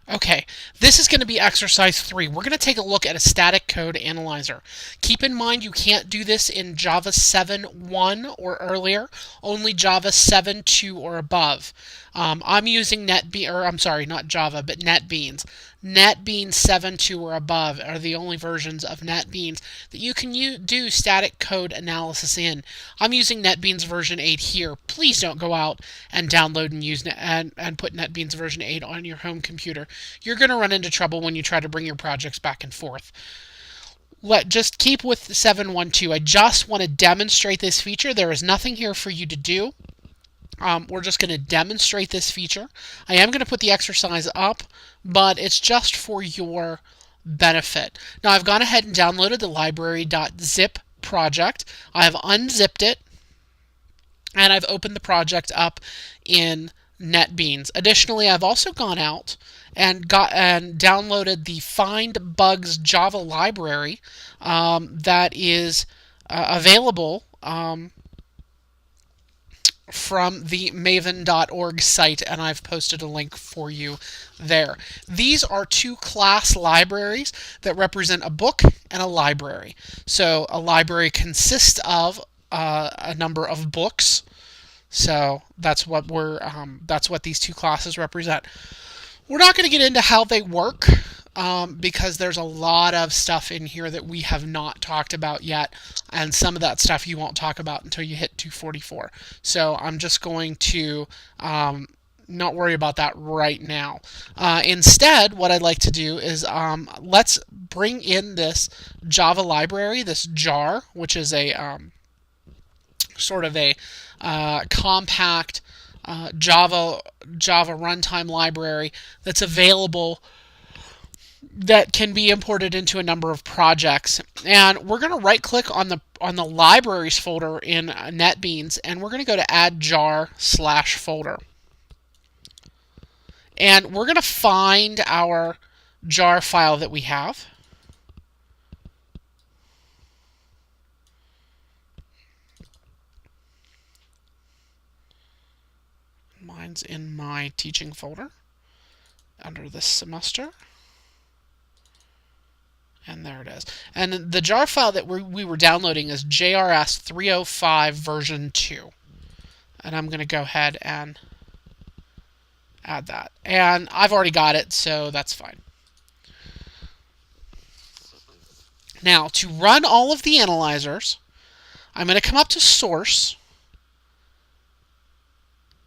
Okay, this is going to be exercise 3. We're going to take a look at a static code analyzer. Keep in mind you can't do this in Java 7.1 or earlier, only Java 7.2 or above. I'm using not Java, but NetBeans. NetBeans 7.2 or above are the only versions of NetBeans that you can do static code analysis in. I'm using NetBeans version 8 here. Please don't go out and download and use and put NetBeans version 8 on your home computer. You're going to run into trouble when you try to bring your projects back and forth. Just keep with 7.1.2. I just want to demonstrate this feature. There is nothing here for you to do. We're just going to demonstrate this feature. I am going to put the exercise up, but it's just for your benefit. Now I've gone ahead and downloaded the library.zip project. I have unzipped it, and I've opened the project up in NetBeans. Additionally, I've also gone out and downloaded the Find Bugs Java library that is available from the maven.org site, and I've posted a link for you there. These are two class libraries that represent a book and a library. So a library consists of a number of books. So that's what these two classes represent. We're not going to get into how they work because there's a lot of stuff in here that we have not talked about yet, and some of that stuff you won't talk about until you hit 244. So I'm just going to not worry about that right now. Instead, what I'd like to do is let's bring in this Java library, this jar, which is a sort of a compact Java runtime library that's available, that can be imported into a number of projects. And we're going to right click on the libraries folder in NetBeans, and we're going to go to add jar/folder. And we're going to find our jar file that we have. Mine's in my teaching folder under this semester. And there it is. And the jar file that we were downloading is JRS 305 version 2. And I'm going to go ahead and add that. And I've already got it, so that's fine. Now, to run all of the analyzers, I'm going to come up to Source,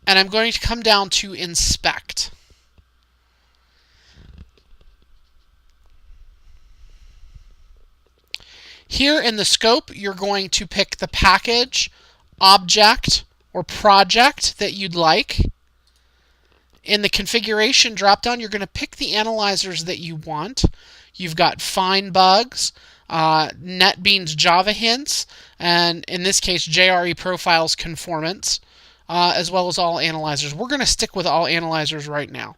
and I'm going to come down to Inspect. Here in the scope, you're going to pick the package, object, or project that you'd like. In the configuration dropdown, you're going to pick the analyzers that you want. You've got Find Bugs, NetBeans Java Hints, and in this case, JRE Profiles Conformance, as well as all analyzers. We're going to stick with all analyzers right now.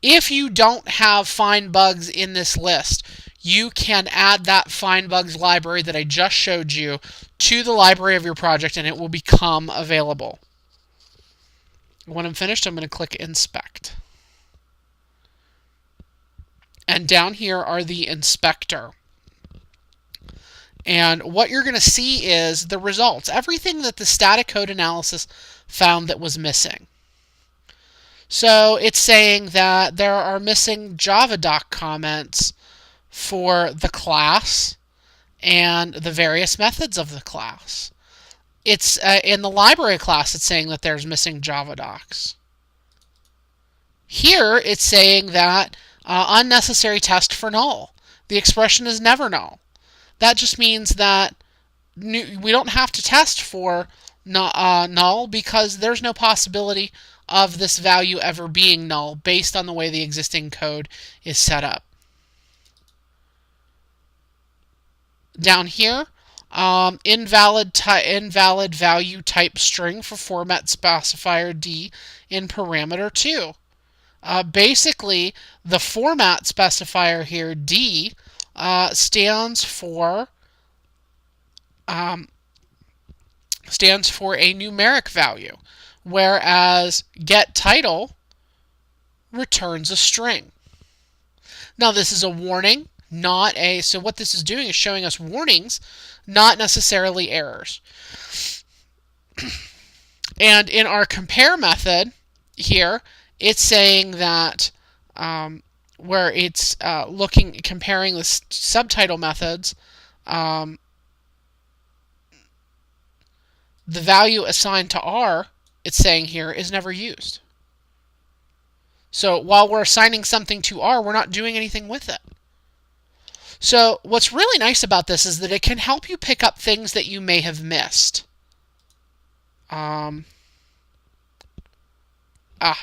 If you don't have Find Bugs in this list, you can add that Find Bugs library that I just showed you to the library of your project, and it will become available. When I'm finished, I'm going to click Inspect. And down here are the inspector. And what you're going to see is the results, everything that the static code analysis found that was missing. So it's saying that there are missing JavaDoc comments for the class and the various methods of the class. It's in the library class, it's saying that there's missing JavaDocs. Here, it's saying that unnecessary test for null. The expression is never null. That just means that we don't have to test for null because there's no possibility of this value ever being null based on the way the existing code is set up. Down here, invalid value type string for format specifier D in parameter 2. Basically, the format specifier here, D, stands for a numeric value, whereas get title returns a string. Now this is a warning, not a, so what this is doing is showing us warnings, not necessarily errors. And in our compare method here, it's saying that where it's comparing the subtitle methods, the value assigned to R, it's saying here, is never used. So while we're assigning something to R, we're not doing anything with it. So what's really nice about this is that it can help you pick up things that you may have missed.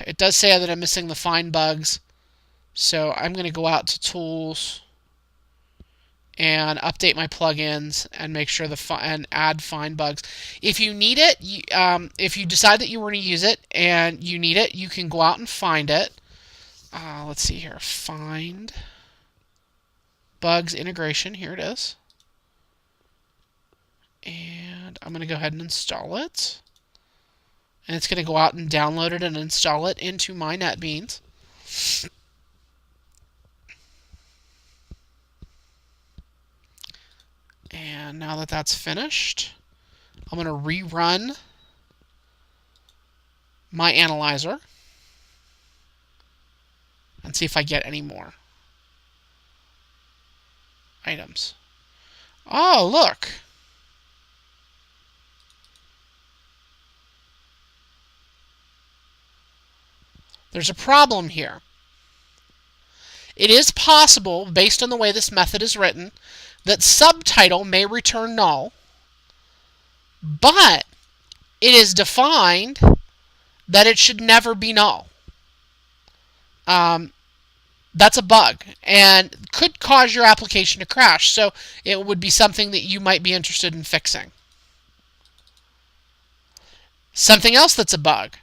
It does say that I'm missing the find bugs. So I'm going to go out to Tools and update my plugins and make sure and add find bugs. If you need it, if you decide that you want to use it and you need it, you can go out and find it. Let's see here, find bugs integration. Here it is, and I'm going to go ahead and install it. And it's going to go out and download it and install it into my NetBeans. And now that that's finished, I'm going to rerun my analyzer and see if I get any more items. Oh, look. There's a problem here. It is possible, based on the way this method is written, that subtitle may return null, but it is defined that it should never be null. That's a bug and could cause your application to crash, so it would be something that you might be interested in fixing. Something else that's a bug.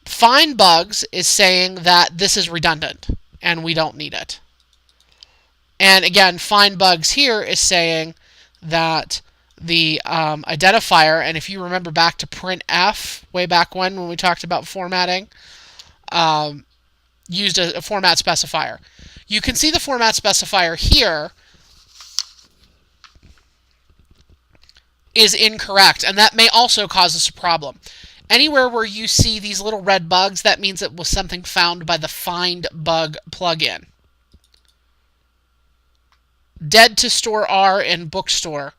Find bugs is saying that this is redundant and we don't need it. And again, find bugs here is saying that the identifier, and if you remember back to printf way back when we talked about formatting, used a format specifier. You can see the format specifier here is incorrect, and that may also cause us a problem. Anywhere where you see these little red bugs, that means it was something found by the find bug plugin. Dead to store R in bookstore.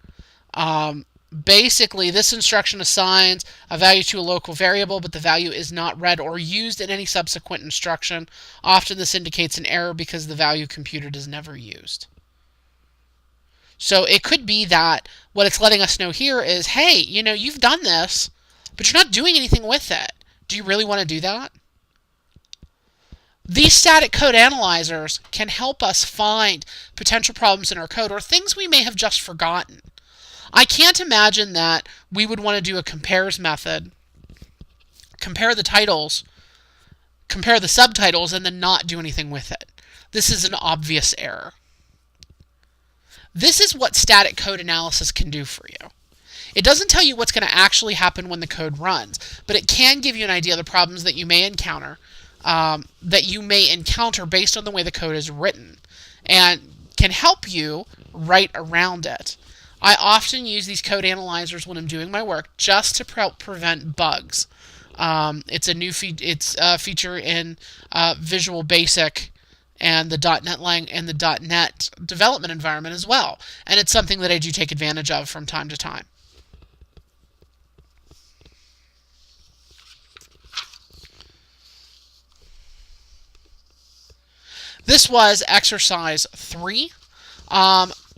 Basically, this instruction assigns a value to a local variable, but the value is not read or used in any subsequent instruction. Often this indicates an error because the value computed is never used. So it could be that what it's letting us know here is, hey, you've done this, but you're not doing anything with it. Do you really want to do that? These static code analyzers can help us find potential problems in our code or things we may have just forgotten. I can't imagine that we would want to do a compares method, compare the titles, compare the subtitles, and then not do anything with it. This is an obvious error. This is what static code analysis can do for you. It doesn't tell you what's going to actually happen when the code runs, but it can give you an idea of the problems that you may encounter, based on the way the code is written, and can help you write around it. I often use these code analyzers when I'm doing my work just to prevent bugs. It's a new feature in Visual Basic and the .NET development environment as well, and it's something that I do take advantage of from time to time. This was exercise 3.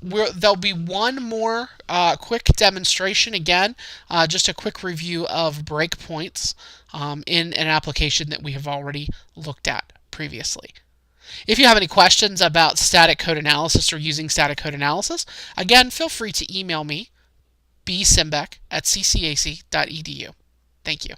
There'll be one more quick demonstration again, just a quick review of breakpoints in an application that we have already looked at previously. If you have any questions about static code analysis or using static code analysis, again, feel free to email me, bsimbeck@ccac.edu. Thank you.